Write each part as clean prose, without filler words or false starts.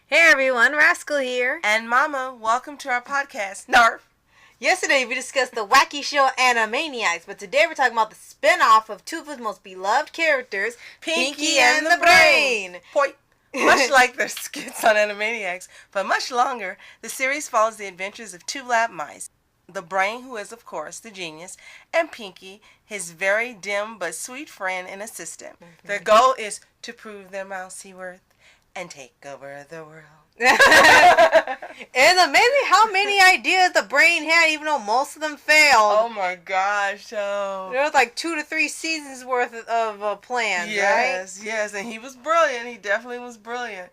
Hey everyone, Rascal here. And Mama, welcome to our podcast, Narf. Yesterday we discussed the wacky show Animaniacs, but today we're talking about the spin-off of two of his most beloved characters, Pinky and the Brain. Much like their skits on Animaniacs, but much longer, the series follows the adventures of two lab mice. The Brain, who is, of course, the genius, and Pinky, his very dim but sweet friend and assistant. Their goal is to prove their mousy worth and take over the world. It's amazing how many ideas the Brain had, even though most of them failed. Oh my gosh, oh. There was like 2 to 3 seasons worth of plans, yes, right? Yes, and he was brilliant. He definitely was brilliant.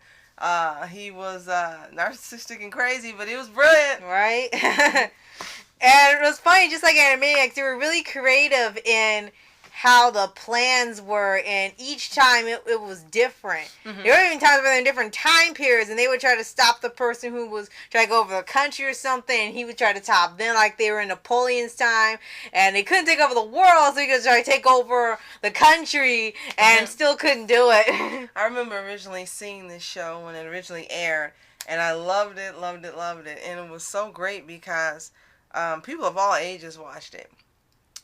He was narcissistic and crazy, but he was brilliant. Right? And it was funny, just like Animaniacs, they were really creative in how the plans were, and each time it was different. Mm-hmm. There were even times where they were in different time periods, and they would try to stop the person who was trying to go over the country or something, and he would try to top them, like they were in Napoleon's time, and they couldn't take over the world, so he could try to take over the country, and still couldn't do it. I remember originally seeing this show when it originally aired, and I loved it, and it was so great because people of all ages watched it.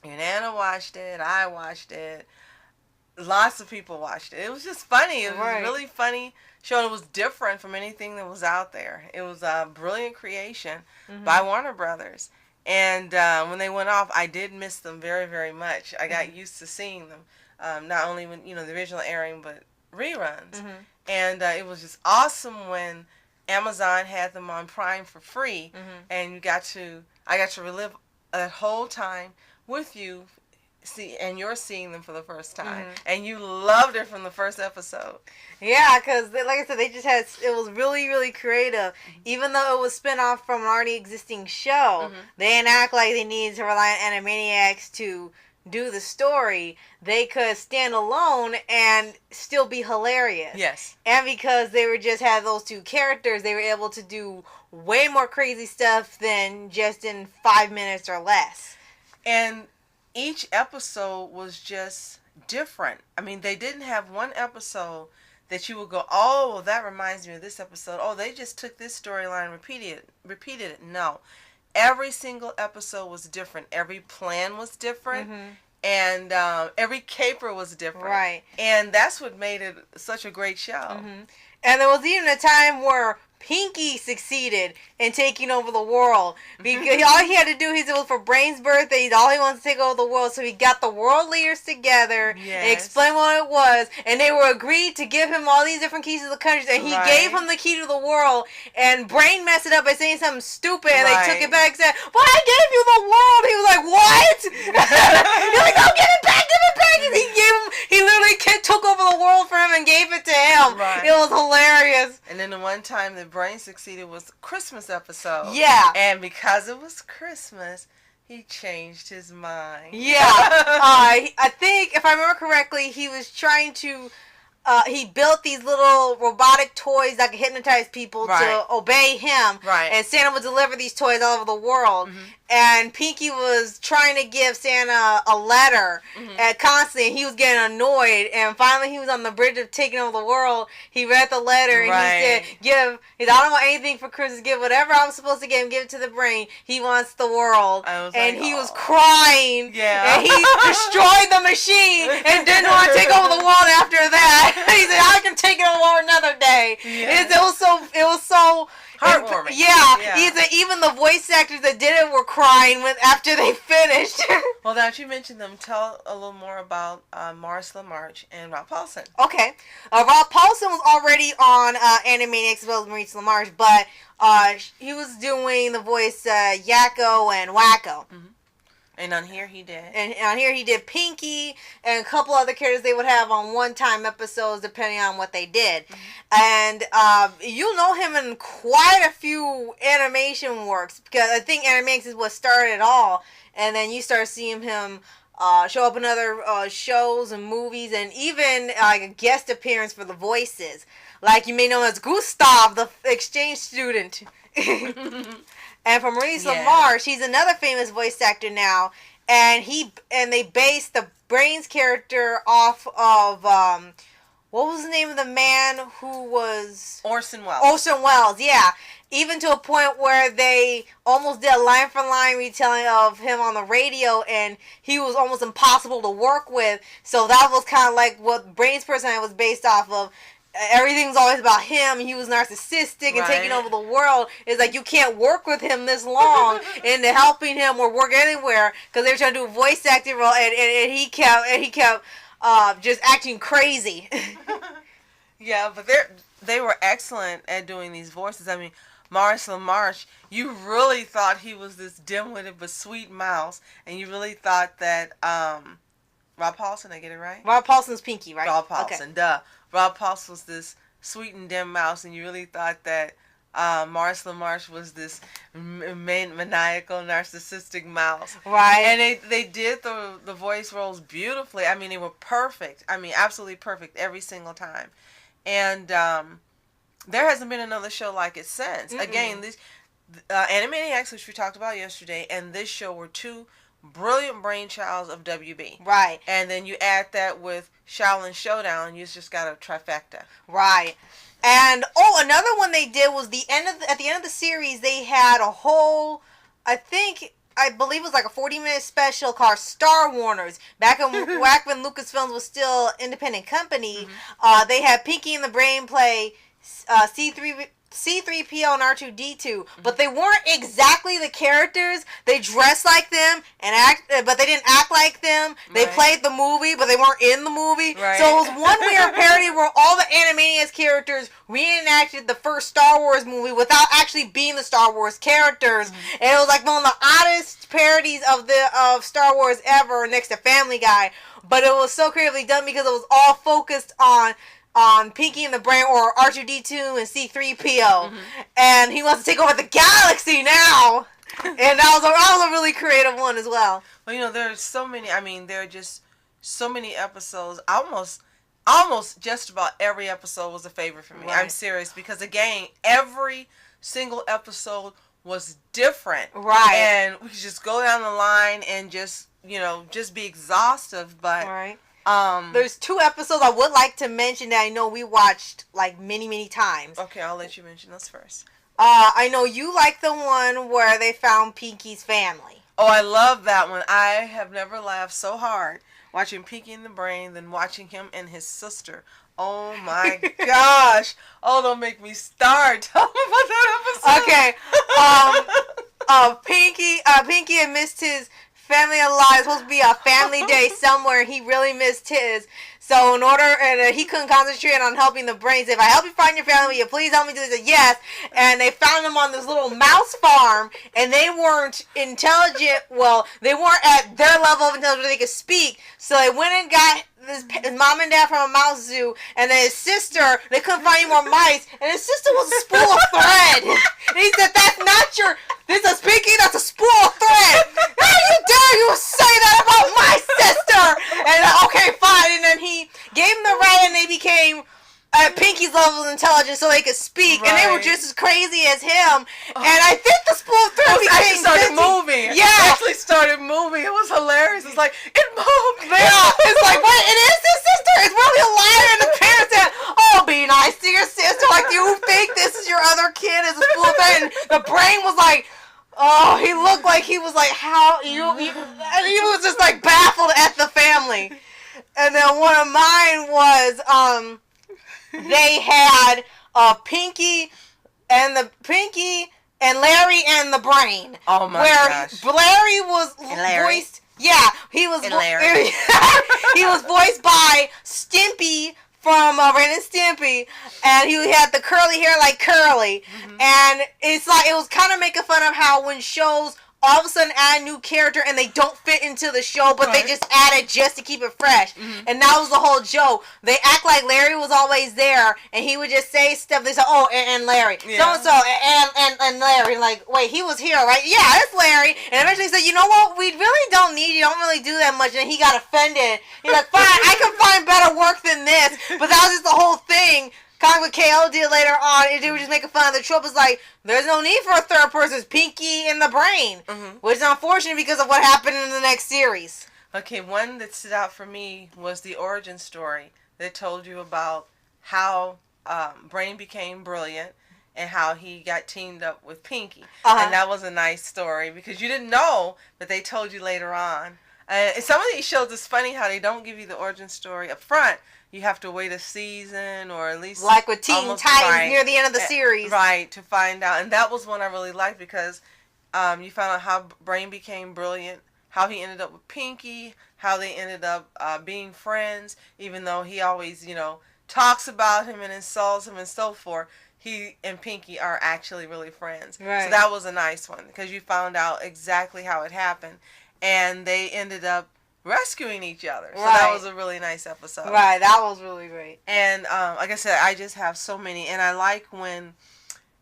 And Anna watched it, I watched it, lots of people watched it. It was just funny. It was a really funny show, and it was different from anything that was out there. It was a brilliant creation by Warner Brothers. And when they went off, I did miss them very, very much. I got used to seeing them, not only when, the original airing, but reruns. And it was just awesome when Amazon had them on Prime for free, and I got to relive that whole time with you, and you're seeing them for the first time, and you loved it from the first episode. Yeah, because like I said, it was really, really creative. Even though it was spin off from an already existing show, they didn't act like they needed to rely on Animaniacs to do the story. They could stand alone and still be hilarious. Yes. And because they were just had those two characters, they were able to do way more crazy stuff than just in 5 minutes or less. And each episode was just different. I mean, they didn't have one episode that you would go, oh, well, that reminds me of this episode. Oh, they just took this storyline and repeated it. No. Every single episode was different. Every plan was different. And every caper was different. Right. And that's what made it such a great show. And there was even a time where Pinky succeeded in taking over the world. Because all he had to do, it was for Brain's birthday, all he wanted to take over the world, so he got the world leaders together and explained what it was, and they were agreed to give him all these different keys to the countries, and he gave him the key to the world, and Brain messed it up by saying something stupid, and they took it back and said, but I gave you the world! He was like, what? He was like, no, give it back! And he literally took over the world for him and gave it to him. It was hilarious. And then the one time that Brain succeeded was Christmas episode. Yeah. And because it was Christmas, he changed his mind. Yeah. I think, if I remember correctly, he was trying to... he built these little robotic toys that could hypnotize people to obey him. And Santa would deliver these toys all over the world. And Pinky was trying to give Santa a letter constantly, and he was getting annoyed. And finally, he was on the bridge of taking over the world. He read the letter, and he said, I don't want anything for Christmas. Give whatever I'm supposed to give him. Give it to the Brain. He wants the world. And he was crying. Yeah. And he destroyed the machine and didn't want to take over the world after that. He said, I can take it over another day. It was so heartwarming. Even the voice actors that did it were crying after they finished. Well, now that you mentioned them, tell a little more about Maurice LaMarche and Rob Paulsen. Okay. Rob Paulsen was already on Animaniacs as well as Maurice LaMarche, but he was doing the voice Yakko and Wacko. And on here he did. And on here he did Pinky and a couple other characters they would have on one-time episodes depending on what they did. And you'll know him in quite a few animation works because I think Animaniacs is what started it all. And then you start seeing him show up in other shows and movies and even like a guest appearance for the voices. Like you may know him as Gustav, the exchange student. And for Maurice LaMarche, he's another famous voice actor now, and they based the Brains character off of what was the name of the man who was... Orson Welles. Orson Welles, yeah. Even to a point where they almost did a line-for-line retelling of him on the radio, and he was almost impossible to work with. So that was kind of like what Brain's personality was based off of. Everything's always about him. He was narcissistic and taking over the world. It's like you can't work with him this long into helping him or work anywhere because they were trying to do a voice acting role, and he kept just acting crazy. Yeah, but they were excellent at doing these voices. I mean, Maurice LaMarche, you really thought he was this dim-witted but sweet mouse, and you really thought that Rob Paulson, I get it right? Rob Paulson's Pinky, right? Rob Paulson, duh. Rob Paulson was this sweet and dim mouse, and you really thought that Maurice LaMarche was this maniacal, narcissistic mouse. Right. And they did the voice roles beautifully. I mean, they were perfect. I mean, absolutely perfect every single time. And there hasn't been another show like it since. Mm-mm. Again, this Animaniacs, which we talked about yesterday, and this show were two brilliant brainchilds of WB. Right. And then you add that with Shaolin Showdown, you just got a trifecta. Right. And another one they did was at the end of the series, they had a whole, I believe it was like a 40-minute special called Star Warners. Back when Lucasfilms was still an independent company, mm-hmm. They had Pinky and the Brain play C3PO and R2D2, mm-hmm. but they weren't exactly the characters. They dressed like them but they didn't act like them. They played the movie, but they weren't in the movie. Right. So it was one weird parody where all the Animaniacs characters reenacted the first Star Wars movie without actually being the Star Wars characters, mm-hmm. and it was like one of the oddest parodies of Star Wars ever, next to Family Guy. But it was so creatively done because it was all focused on Pinky and the Brain, or R2D2 and C3PO, mm-hmm. and he wants to take over the galaxy now. And that was a really creative one as well. Well, there are so many. I mean, there are just so many episodes. Almost just about every episode was a favorite for me. Right. I'm serious, because again, every single episode was different. Right. And we could just go down the line and just be exhaustive, but. Right. There's 2 episodes I would like to mention that I know we watched like many, many times. Okay, I'll let you mention those first. I know you like the one where they found Pinky's family. Oh, I love that one. I have never laughed so hard watching Pinky and the Brain than watching him and his sister. Oh my gosh. Oh, don't make me start. Tell me about that episode. Okay. Pinky had missed his family alive. Supposed to be a family day somewhere. He really missed his. So he couldn't concentrate on helping the Brain. If I help you find your family, will you please help me do this? Yes. And they found him on this little mouse farm, and they weren't intelligent. Well, they weren't at their level of intelligence where they could speak. So they went and got his mom and dad from a mouse zoo, and then his sister, they couldn't find any more mice, and his sister was a spool of thread. And he said, this is Pinky, that's a spool of thread. How you dare you say that about my sister? And okay, fine. And then he gave him the right, and they became at Pinky's level of intelligence so they could speak, right. And they were just as crazy as him. And I think the spool of thread actually started moving. Yeah. It actually started moving. It was hilarious. It's like, it moved. Yeah. It's like, wait, it is his sister. It's really a liar. And the parents said, oh, be nice to your sister. Like, you think this is your other kid is a spool of thread? And the Brain was like, oh, he looked like he was like, how you and he was just like baffled at the family. And then one of mine was, they had Pinky and Larry and the Brain. Oh my gosh! Where Larry was voiced. Yeah, he was. He was voiced by Stimpy from Ren and Stimpy, and he had the curly hair like Curly. Mm-hmm. And it's like it was kind of making fun of how when shows all of a sudden add a new character and they don't fit into the show, but they just add it just to keep it fresh. Mm-hmm. And that was the whole joke. They act like Larry was always there, and he would just say stuff. They say, oh, and Larry. Yeah. So-and-so, and Larry. Like, wait, he was here, right? Yeah, it's Larry. And eventually he said, you know what? We really don't need you. Don't really do that much. And he got offended. He's like, fine, I can find better work than this. But that was just the whole thing. Kind of what KO did later on. They were just making fun of the trope. It's like, there's no need for a third person. It's Pinky and the Brain. Mm-hmm. Which is unfortunate because of what happened in the next series. Okay, one that stood out for me was the origin story that told you about how Brain became brilliant and how he got teamed up with Pinky. And that was a nice story because you didn't know, but they told you later on. Some of these shows, it's funny how they don't give you the origin story up front. You have to wait a season or at least... Like with Teen Titans near the end of the series. Right, to find out. And that was one I really liked because you found out how Brain became brilliant, how he ended up with Pinky, how they ended up being friends, even though he always, talks about him and insults him and so forth. He and Pinky are actually really friends. Right. So that was a nice one because you found out exactly how it happened. And they ended up rescuing each other. So that was a really nice episode. Right, that was really great. And like I said, I just have so many. And I like when,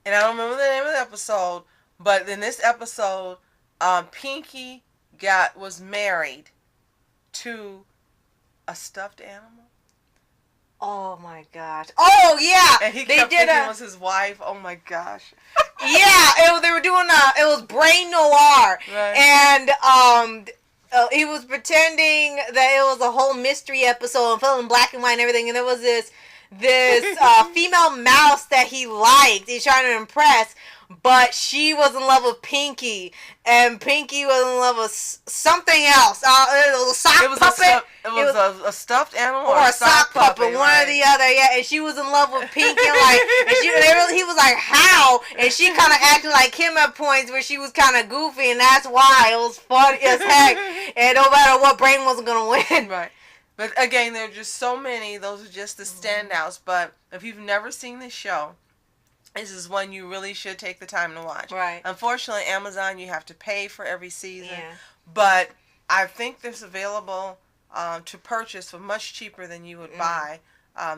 and I don't remember the name of the episode, but in this episode, Pinky was married to a stuffed animal. Oh my gosh! Oh yeah, and he kept thinking it was his wife. Oh my gosh! Yeah, they were doing it was Brain Noir, right. And he was pretending that it was a whole mystery episode and filmed in black and white and everything. And there was this female mouse that he liked. He's trying to impress. But she was in love with Pinky, and Pinky was in love with something else. It was a sock puppet. It was a stuffed animal or a sock puppet, one or the other. Yeah, and she was in love with Pinky, he was like, how? And she kind of acted like him at points where she was kind of goofy, and that's why it was funny as heck. And no matter what, Brain wasn't gonna win. Right. But again, there are just so many. Those are just the standouts. But if you've never seen this show, this is one you really should take the time to watch. Right. Unfortunately, Amazon, you have to pay for every season. Yeah. But I think this available to purchase for much cheaper than you would buy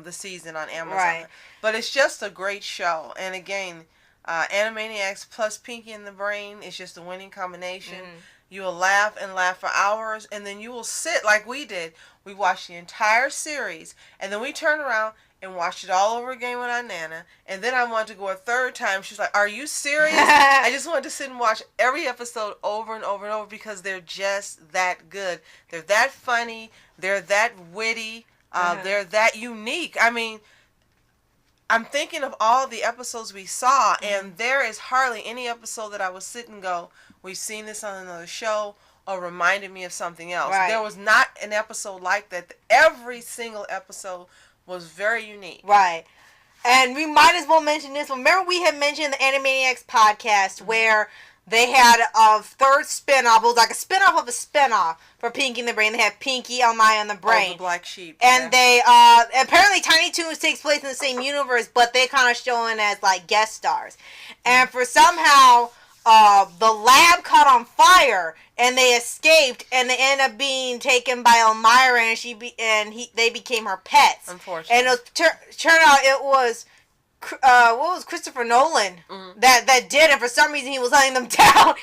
the season on Amazon. Right. But it's just a great show. And again, Animaniacs plus Pinky and the Brain is just a winning combination. You will laugh and laugh for hours, and then you will sit like we did. We watched the entire series, and then we turned around and watched it all over again with our Nana. And then I wanted to go a third time. She's like, are you serious? I just wanted to sit and watch every episode over and over and over because they're just that good. They're that funny. They're that witty. They're that unique. I mean, I'm thinking of all the episodes we saw, and there is hardly any episode that I would sit and go, we've seen this on another show, or reminded me of something else. Right. There was not an episode like that. Every single episode was very unique. Right. And we might as well mention this one. Remember we had mentioned the Animaniacs podcast where they had a third spinoff. It was like a spinoff of a spinoff for Pinky and the Brain. They had Pinky, Elmira, and the Brain. Oh, the Black Sheep. And they, apparently Tiny Toons takes place in the same universe, but they kind of showing as like guest stars. And for somehow, the lab caught on fire and they escaped, and they ended up being taken by Elmira, and they became her pets. Unfortunately. And it turned out it was what was Christopher Nolan that did it. For some reason he was letting them down.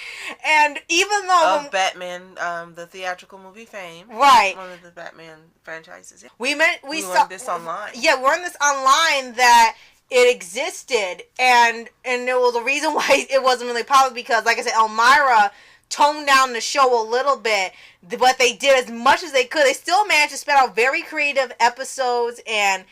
And even though of Batman, the theatrical movie fame, right, one of the Batman franchises. We saw learned this online. Yeah, we learned this online that it existed, and there was a reason why it wasn't really popular because, like I said, Elmira toned down the show a little bit, but they did as much as they could. They still managed to spit out very creative episodes and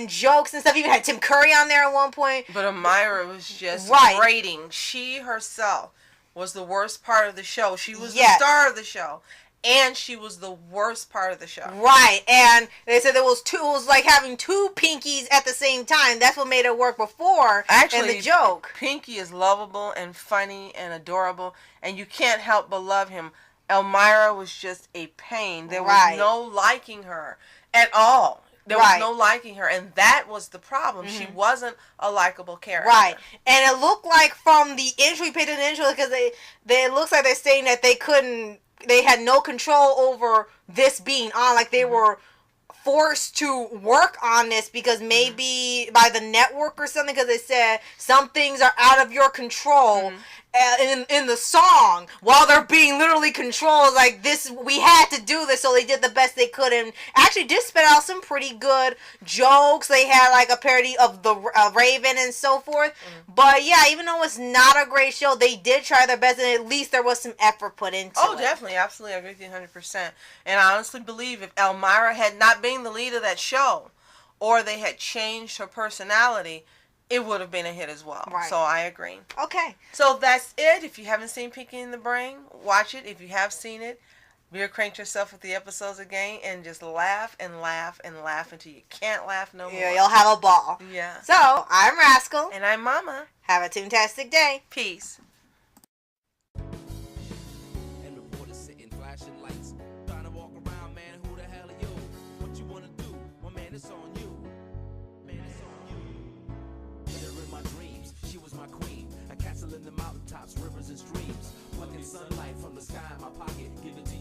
jokes and stuff. Even had Tim Curry on there at one point. But Elmira was just grating. She herself was the worst part of the show. She was the star of the show, and she was the worst part of the show. Right, and they said it was like having two Pinkies at the same time. That's what made it work before. Actually, and the joke. Pinky is lovable and funny and adorable, and you can't help but love him. Elmira was just a pain. There was no liking her at all. There was no liking her, and that was the problem. She wasn't a likable character. Right, and it looked like from the intro, we paid an intro because it looks like they're saying that they had no control over this being on, like they were forced to work on this because maybe by the network or something, because they said some things are out of your control, in the song while they're being literally controlled. Like, this, we had to do this, so they did the best they could, and actually did spit out some pretty good jokes. They had like a parody of the Raven and so forth. But yeah, even though it's not a great show, they did try their best, and at least there was some effort put into it. Oh, definitely, absolutely, I agree with you 100%. And I honestly believe if Elmira had not been the lead of that show, or they had changed her personality, it would have been a hit as well. Right. So I agree. Okay. So that's it. If you haven't seen Pinky in the Brain, watch it. If you have seen it, beer crank yourself with the episodes again and just laugh and laugh and laugh until you can't laugh no more. Yeah, you'll have a ball. Yeah. So, I'm Rascal. And I'm Mama. Have a toontastic day. Peace. And reporters sitting flashing lights, trying to walk around, man, who the hell are you? What you wanna do? Well, man, it's on you. In my dreams, she was my queen. A castle in the mountaintops, rivers and streams. Plucking sunlight from the sky in my pocket, give it to